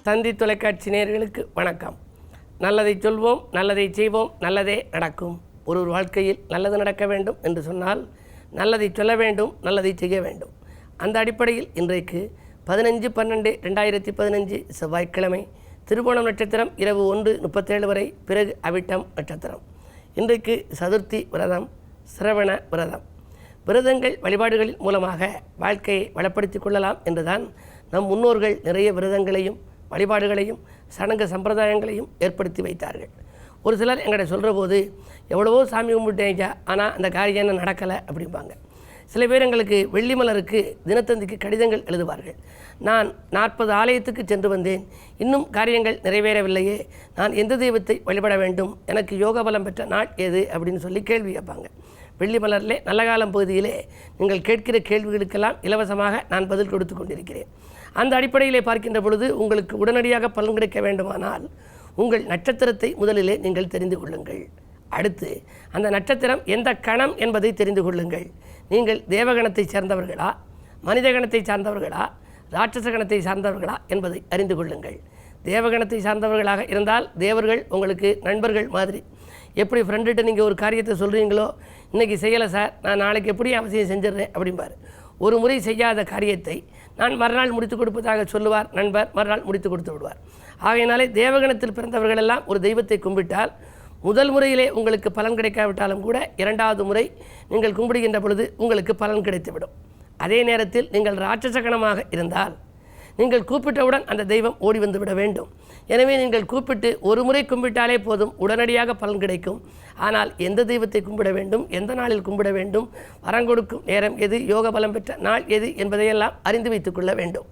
தந்தி தொலைக்காட்சி நேயர்களுக்கு வணக்கம். நல்லதை சொல்வோம், நல்லதை செய்வோம், நல்லதே நடக்கும். ஒரு வாழ்க்கையில் நல்லது நடக்க வேண்டும் என்று சொன்னால் நல்லதை சொல்ல வேண்டும், நல்லதை செய்ய வேண்டும். அந்த அடிப்படையில் இன்றைக்கு 15/12/2015 செவ்வாய்க்கிழமை திருவோணம் நட்சத்திரம் இரவு 1:37 வரை, பிறகு அவிட்டம் நட்சத்திரம். இன்றைக்கு சதுர்த்தி விரதம், சிரவண விரதம். விரதங்கள் வழிபாடுகளின் மூலமாக வாழ்க்கையை வளப்படுத்திக் கொள்ளலாம் என்றுதான் நம் முன்னோர்கள் நிறைய விரதங்களையும் வழிபாடுகளையும் சடங்கு சம்பிரதாயங்களையும் ஏற்படுத்தி வைத்தார்கள். ஒரு சிலர் எங்கிட்ட சொல்கிற போது எவ்வளவோ சாமி கும்பிட்டேங்க, ஆனால் அந்த காரியம் என்ன நடக்கலை அப்படிம்பாங்க. சில பேர் எங்களுக்கு வெள்ளி மலருக்கு தினத்தந்திக்கு கடிதங்கள் எழுதுவார்கள். நான் 40 ஆலயத்துக்கு சென்று வந்தேன், இன்னும் காரியங்கள் நிறைவேறவில்லையே, நான் எந்த தெய்வத்தை வழிபட வேண்டும், எனக்கு யோக பலம் பெற்ற நாள் எது அப்படின்னு சொல்லி கேள்வி கேட்பாங்க. வெள்ளி மலரிலே நல்ல காலம் பகுதியிலே நீங்கள் கேட்கிற கேள்விகளுக்கெல்லாம் இலவசமாக நான் பதில் கொடுத்து கொண்டிருக்கிறேன். அந்த அடிப்படையிலே பார்க்கின்ற பொழுது உங்களுக்கு உடனடியாக பலன் கிடைக்க வேண்டுமானால் உங்கள் நட்சத்திரத்தை முதலிலே நீங்கள் தெரிந்து கொள்ளுங்கள். அடுத்து அந்த நட்சத்திரம் எந்த கணம் என்பதை தெரிந்து கொள்ளுங்கள். நீங்கள் தேவகணத்தை சேர்ந்தவர்களா, மனித கணத்தை சார்ந்தவர்களா, ராட்சச கணத்தை சார்ந்தவர்களா என்பதை அறிந்து கொள்ளுங்கள். தேவகணத்தை சார்ந்தவர்களாக இருந்தால் தேவர்கள் உங்களுக்கு நண்பர்கள் மாதிரி. எப்படி ஃப்ரெண்டுகிட்ட நீங்கள் ஒரு காரியத்தை சொல்கிறீங்களோ, இன்றைக்கி செய்யலை சார், நான் நாளைக்கு எப்படி அவசியம் செஞ்சிடுறேன் அப்படிம்பார். ஒரு முறை செய்யாத காரியத்தை நான் மறுநாள் முடித்து கொடுப்பதாக சொல்லுவார் நண்பர், மறுநாள் முடித்து கொடுத்து விடுவார். ஆகையினாலே தேவகணத்தில் பிறந்தவர்களெல்லாம் ஒரு தெய்வத்தை கும்பிட்டால் முதல் முறையிலே உங்களுக்கு பலன் கிடைக்காவிட்டாலும் கூட 2வது முறை நீங்கள் கும்பிடுகின்ற பொழுது உங்களுக்கு பலன் கிடைத்துவிடும். அதே நேரத்தில் நீங்கள் ராட்சச கணமாக இருந்தால் நீங்கள் கூப்பிட்டவுடன் அந்த தெய்வம் ஓடி வந்து விட வேண்டும். எனவே நீங்கள் கூப்பிட்டு ஒரு முறை கும்பிட்டாலே போதும், உடனடியாக பலன் கிடைக்கும். ஆனால் எந்த தெய்வத்தை கும்பிட வேண்டும், எந்த நாளில் கும்பிட வேண்டும், வரம் கொடுக்கும் நேரம் எது, யோக பலம் பெற்ற நாள் எது என்பதையெல்லாம் அறிந்து வைத்துக் கொள்ள வேண்டும்.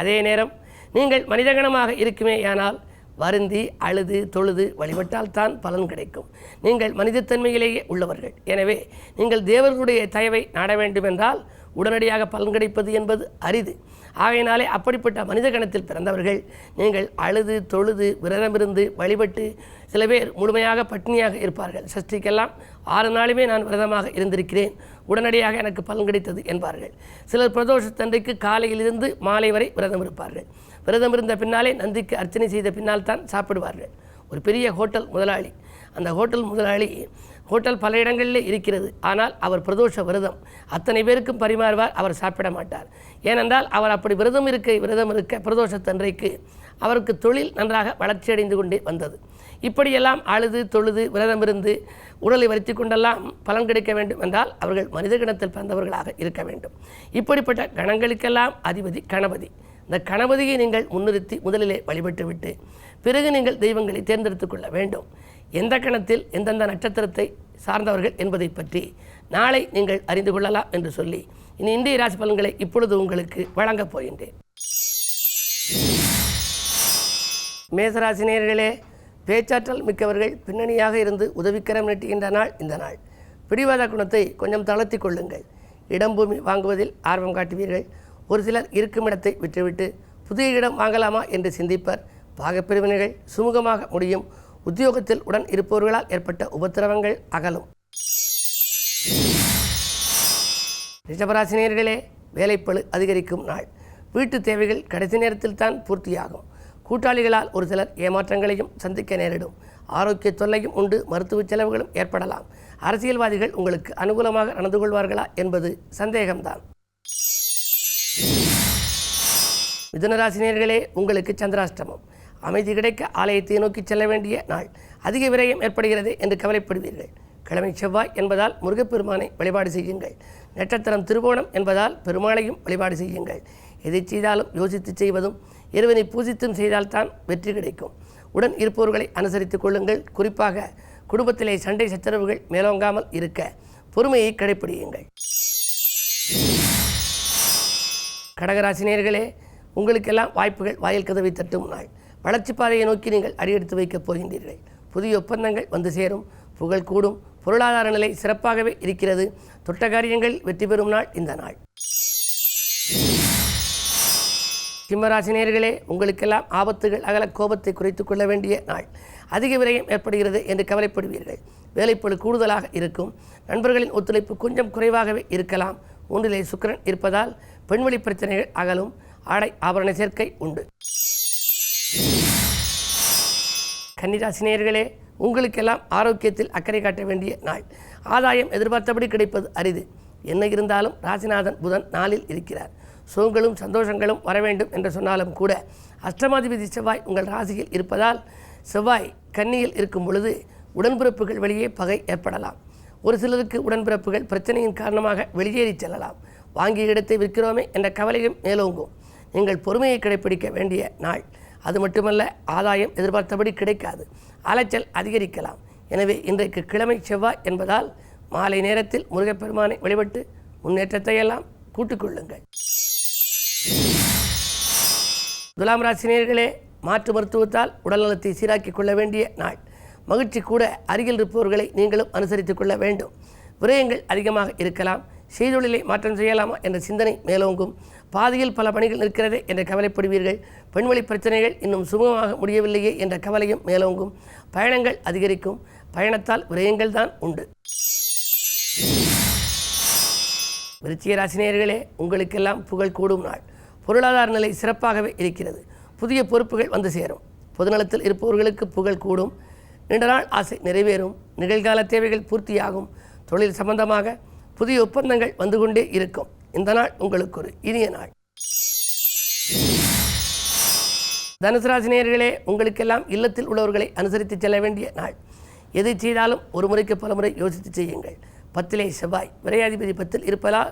அதே நேரம் நீங்கள் மனிதகணமாக இருக்குமே ஆனால் வருந்தி அழுது தொழுது வழிபட்டால் தான் பலன் கிடைக்கும். நீங்கள் மனிதத்தன்மையிலேயே உள்ளவர்கள். எனவே நீங்கள் தேவர்களுடைய தயவை நாட வேண்டுமென்றால் உடனடியாக பலன் கிடைப்பது என்பது அரிது. ஆகையினாலே அப்படிப்பட்ட மனித கணத்தில் பிறந்தவர்கள் நீங்கள் அழுது தொழுது விரதமிருந்து வழிபட்டு, சில பேர் முழுமையாக பட்டினியாக இருப்பார்கள். சஷ்டிக்கெல்லாம் 6 நாளுமே நான் விரதமாக இருந்திருக்கிறேன், உடனடியாக எனக்கு பலன் கிடைத்தது என்பார்கள். சிலர் பிரதோஷத்தன்றைக்கு காலையிலிருந்து மாலை வரை விரதம் இருப்பார்கள். விரதம் இருந்த பின்னாலே நந்திக்கு அர்ச்சனை செய்த பின்னால் தான் சாப்பிடுவார்கள். ஒரு பெரிய ஹோட்டல் முதலாளி, அந்த ஹோட்டல் முதலாளி ஹோட்டல் பல இடங்களில் இருக்கிறது, ஆனால் அவர் பிரதோஷ விரதம் அத்தனை பேருக்கும் பரிமாறுவார், அவர் சாப்பிட மாட்டார். ஏனென்றால் அவர் அப்படி விரதம் இருக்க பிரதோஷத்தன்றைக்கு அவருக்கு தொழில் நன்றாக வளர்ச்சியடைந்து கொண்டே வந்தது. இப்படியெல்லாம் அழுது தொழுது விரதமிருந்து உடலை வருத்தி கொண்டெல்லாம் பலன் கிடைக்க வேண்டும் என்றால் அவர்கள் மனித கணத்தில் பிறந்தவர்களாக இருக்க வேண்டும். இப்படிப்பட்ட கணங்களுக்கெல்லாம் அதிபதி கணபதி. இந்த கணபதியை நீங்கள் முன்னிறுத்தி முதலிலே வழிபட்டு விட்டு பிறகு நீங்கள் தெய்வங்களை தேர்ந்தெடுத்து கொள்ள வேண்டும். எந்த கணத்தில் எந்தெந்த நட்சத்திரத்தை சார்ந்தவர்கள் என்பதை பற்றி நாளை நீங்கள் அறிந்து கொள்ளலாம் என்று சொல்லி இன்றைய ராசி பலன்களை இப்பொழுது உங்களுக்கு வழங்கப் போகின்றேன். மேசராசி நேயர்களே, பேச்சாற்றல் மிக்கவர்கள் பின்னணியாக இருந்து உதவிக்கரம் நீட்டுகின்ற நாள் இந்த நாள். பிடிவாத குணத்தை கொஞ்சம் தளர்த்தி கொள்ளுங்கள். இடம் பூமி வாங்குவதில் ஆர்வம் காட்டுவீர்கள். ஒரு சிலர் இருக்கும் இடத்தை விட்டுவிட்டு புதிய இடம் வாங்கலாமா என்று சிந்திப்பர். பாகப்பிரிவினைகள் சுமூகமாக முடியும். உத்தியோகத்தில் உடன் இருப்பவர்களால் ஏற்பட்ட உபத்திரவங்கள் அகலும். ரிஷபராசினியர்களே, வேலைப்பளு அதிகரிக்கும் நாள். வீட்டு தேவைகள் கடைசி நேரத்தில் தான் பூர்த்தியாகும். கூட்டாளிகளால் ஒரு சிலர் ஏமாற்றங்களையும் சந்திக்க நேரிடும். ஆரோக்கிய தொல்லையும் உண்டு. மருத்துவ செலவுகளும் ஏற்படலாம். அரசியல்வாதிகள் உங்களுக்கு அனுகூலமாக நடந்து கொள்வார்களா என்பது சந்தேகம்தான். மிதுனராசினியர்களே, உங்களுக்கு சந்திராஷ்டமம். அமைதி கிடைக்க ஆலயத்தை நோக்கி செல்ல வேண்டிய நாள். அதிக விரயம் ஏற்படுகிறது என்று கவலைப்படுவீர்கள். கிழமை செவ்வாய் என்பதால் முருகப்பெருமானை வழிபாடு செய்யுங்கள். நட்சத்திரம் திருவோணம் என்பதால் பெருமாளையும் வழிபாடு செய்யுங்கள். எதை செய்தாலும் யோசித்து செய்வதும் இறைவனை பூஜித்தும் செய்தால்தான் வெற்றி கிடைக்கும். உடன் இருப்பவர்களை அனுசரித்துக் கொள்ளுங்கள். குறிப்பாக குடும்பத்திலே சண்டை சச்சரவுகள் மேலோங்காமல் இருக்க பொறுமையை கடைப்பிடியுங்கள். கடகராசினியர்களே, உங்களுக்கெல்லாம் வாய்ப்புகள் வாயில் கதவை தட்டும் நாள். வளர்ச்சி பாதையை நோக்கி நீங்கள் அடியெடுத்து வைக்கப் போகின்றீர்கள். புதிய ஒப்பந்தங்கள் வந்து சேரும். புகழ் கூடும். பொருளாதார நிலை சிறப்பாகவே இருக்கிறது. தொட்ட காரியங்கள் வெற்றி பெறும் நாள் இந்த நாள். சிம்மராசினியர்களே, உங்களுக்கெல்லாம் ஆபத்துகள் அகல கோபத்தை குறைத்து கொள்ள வேண்டிய நாள். அதிக விரயம் ஏற்படுகிறது என்று கவலைப்படுவீர்கள். வேலைப்பளு கூடுதலாக இருக்கும். நண்பர்களின் ஒத்துழைப்பு கொஞ்சம் குறைவாகவே இருக்கலாம். 3லே சுக்கிரன் இருப்பதால் பெண்வழி பிரச்சனைகள் அகலும். ஆடை ஆபரண சேர்க்கை உண்டு. கன்னிராசினியர்களே, உங்களுக்கெல்லாம் ஆரோக்கியத்தில் அக்கறை காட்ட வேண்டிய நாள். ஆதாயம் எதிர்பார்த்தபடி கிடைப்பது அரிது. என்ன இருந்தாலும் ராசிநாதன் புதன் நாளில் இருக்கிறார். சுகங்களும் சந்தோஷங்களும் வர வேண்டும் என்று சொன்னாலும் கூட அஷ்டமாதிபதி செவ்வாய் உங்கள் ராசியில் இருப்பதால் செவ்வாய் கன்னியில் இருக்கும் பொழுது உடன்பிறப்புகள் வெளியே பகை ஏற்படலாம். ஒரு சிலருக்கு உடன்பிறப்புகள் பிரச்சனையின் காரணமாக வெளியேறி செல்லலாம். வாங்கிய இடத்தை விற்கிறோமே என்ற கவலையும் மேலோங்கும். நீங்கள் பொறுமையை கடைப்பிடிக்க வேண்டிய நாள். அது மட்டுமல்ல, ஆதாயம் எதிர்பார்த்தபடி கிடைக்காது. அலைச்சல் அதிகரிக்கலாம். எனவே இன்றைக்கு கிழமை செவ்வாய் என்பதால் மாலை நேரத்தில் முருகப்பெருமானை வழிபட்டு முன்னேற்றத்தை எல்லாம் கூட்டிக்கொள்ளுங்கள். துலாம் ராசினியர்களே, மாற்று மருத்துவத்தால் உடல்நலத்தை சீராக்கிக் கொள்ள வேண்டிய நாள். மகிழ்ச்சி கூட அருகில் இருப்பவர்களை நீங்களும் அனுசரித்துக் கொள்ள வேண்டும். விரயங்கள் அதிகமாக இருக்கலாம். செய்தொழிலை மாற்றம் செய்யலாமா என்ற சிந்தனை மேலோங்கும். பாதியில் பல பணிகள் இருக்கிறதே என்று கவலைப்படுவீர்கள். பெண்வழி பிரச்சனைகள் இன்னும் சுமூகமாக முடியவில்லையே என்ற கவலையும் மேலோங்கும். பயணங்கள் அதிகரிக்கும். பயணத்தால் விரயங்கள் தான் உண்டு. விருச்சிக ராசினியர்களே, உங்களுக்கெல்லாம் புகழ் கூடும் நாள். பொருளாதார நிலை சிறப்பாகவே இருக்கிறது. புதிய பொறுப்புகள் வந்து சேரும். பொதுநலத்தில் இருப்பவர்களுக்கு புகழ் கூடும். நீண்ட நாள் ஆசை நிறைவேறும். நிகழ்கால தேவைகள் பூர்த்தியாகும். தொழில் சம்பந்தமாக புதிய ஒப்பந்தங்கள் வந்து கொண்டே இருக்கும். இந்த நாள் உங்களுக்கு ஒரு இனிய நாள். தனுசு ராசினியர்களே, உங்களுக்கெல்லாம் இல்லத்தில் உள்ளவர்களை அனுசரித்து செல்ல வேண்டிய நாள். எதை செய்தாலும் ஒரு முறைக்கு பல முறை யோசித்து செய்யுங்கள். 10 செவ்வாய் விரையாதிபதி 10 இருப்பதால்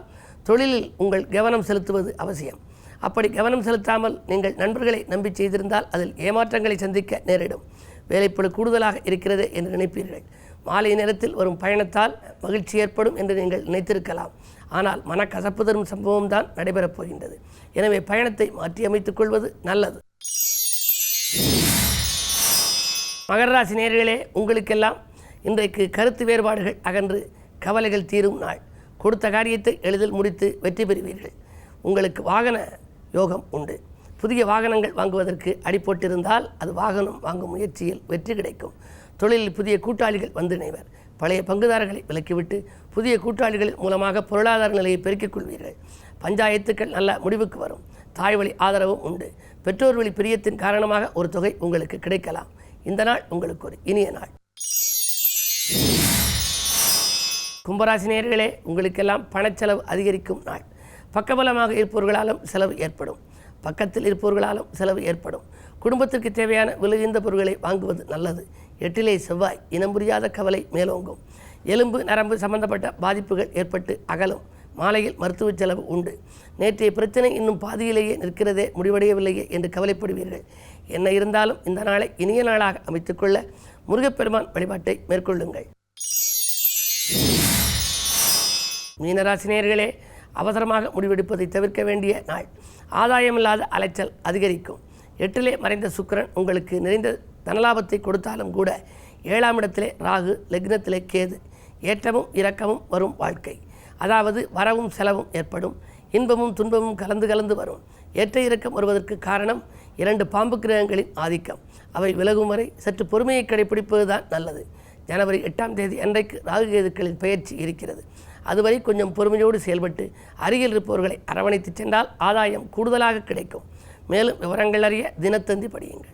தொழிலில் உங்கள் கவனம் செலுத்துவது அவசியம். அப்படி கவனம் செலுத்தாமல் நீங்கள் நண்பர்களை நம்பி செய்திருந்தால் அதில் ஏமாற்றங்களை சந்திக்க நேரிடும். வேலைப்பளு கூடுதலாக இருக்கிறது என்று நினைப்பீர்கள். மாலை நேரத்தில் வரும் பயணத்தால் மகிழ்ச்சி ஏற்படும் என்று நீங்கள் நினைத்திருக்கலாம். ஆனால் மனக்கசப்பு தரும் சம்பவம் தான் நடைபெறப் போகின்றது. எனவே பயணத்தை மாற்றி அமைத்துக் கொள்வது நல்லது. மகர ராசி நேயர்களே, உங்களுக்கெல்லாம் இன்றைக்கு கருத்து வேறுபாடுகள் அகன்று கவலைகள் தீரும் நாள். கொடுத்த காரியத்தை எளிதில் முடித்து வெற்றி பெறுவீர்கள். உங்களுக்கு வாகன யோகம் உண்டு. புதிய வாகனங்கள் வாங்குவதற்கு அடிபட்டிருந்தால் அது வாகனம் வாங்கும் முயற்சியில் வெற்றி கிடைக்கும். தொழிலில் புதிய கூட்டாளிகள் வந்து இணைவர். பழைய பங்குதாரர்களை விலக்கிவிட்டு புதிய கூட்டாளிகளின் மூலமாக பொருளாதார நிலையை பெருக்கிக் கொள்வீர்கள். பஞ்சாயத்துக்கள் நல்ல முடிவுக்கு வரும். தாய் வழி ஆதரவும் உண்டு. பெற்றோர் வழி பிரியத்தின் காரணமாக ஒரு தொகை உங்களுக்கு கிடைக்கலாம். இந்த நாள் உங்களுக்கு ஒரு இனிய நாள். கும்பராசி நேயர்களே, உங்களுக்கெல்லாம் பணச்செலவு அதிகரிக்கும் நாள். பக்கபலமாக இருப்பவர்களாலும் செலவு ஏற்படும். பக்கத்தில் இருப்பவர்களாலும் செலவு ஏற்படும். குடும்பத்திற்கு தேவையான விலையுந்த பொருட்களை வாங்குவது நல்லது. 8 செவ்வாய் இனம் புரியாத கவலை மேலோங்கும். எலும்பு நரம்பு சம்பந்தப்பட்ட பாதிப்புகள் ஏற்பட்டு அகலும். மாலையில் மருத்துவ செலவு உண்டு. நேற்றைய பிரச்சனை இன்னும் பாதியிலேயே நிற்கிறதே, முடிவடையவில்லையே என்று கவலைப்படுவீர்கள். என்ன இருந்தாலும் இந்த நாளை இனிய நாளாக அமைத்துக்கொள்ள முருகப்பெருமான் வழிபாட்டை மேற்கொள்ளுங்கள். மீனராசினியர்களே, அவசரமாக முடிவெடுப்பதை தவிர்க்க வேண்டிய நாள். ஆதாயமில்லாத அலைச்சல் அதிகரிக்கும். 8 மறைந்த சுக்கிரன் உங்களுக்கு நிறைந்த தனலாபத்தை கொடுத்தாலும் கூட 7ஆம் இடத்திலே ராகு, லக்னத்திலே கேது. ஏற்றமும் இரக்கமும் வரும் வாழ்க்கை. அதாவது வரவும் செலவும் ஏற்படும். இன்பமும் துன்பமும் கலந்து கலந்து வரும். ஏற்ற இறக்கம் வருவதற்கு காரணம் 2 பாம்பு கிரகங்களின் ஆதிக்கம். அவை விலகும் வரை சற்று பொறுமையை கடைபிடிப்பது தான் நல்லது. ஜனவரி 8ஆம் தேதி அன்றைக்கு ராகு கேதுக்களின் பயிற்சி இருக்கிறது. அதுவரை கொஞ்சம் பொறுமையோடு செயல்பட்டு அருகில் இருப்பவர்களை அரவணைத்து சென்றால் ஆதாயம் கூடுதலாக கிடைக்கும். மேலும் விவரங்கள் அறிய தினத்தந்தி படியுங்கள்.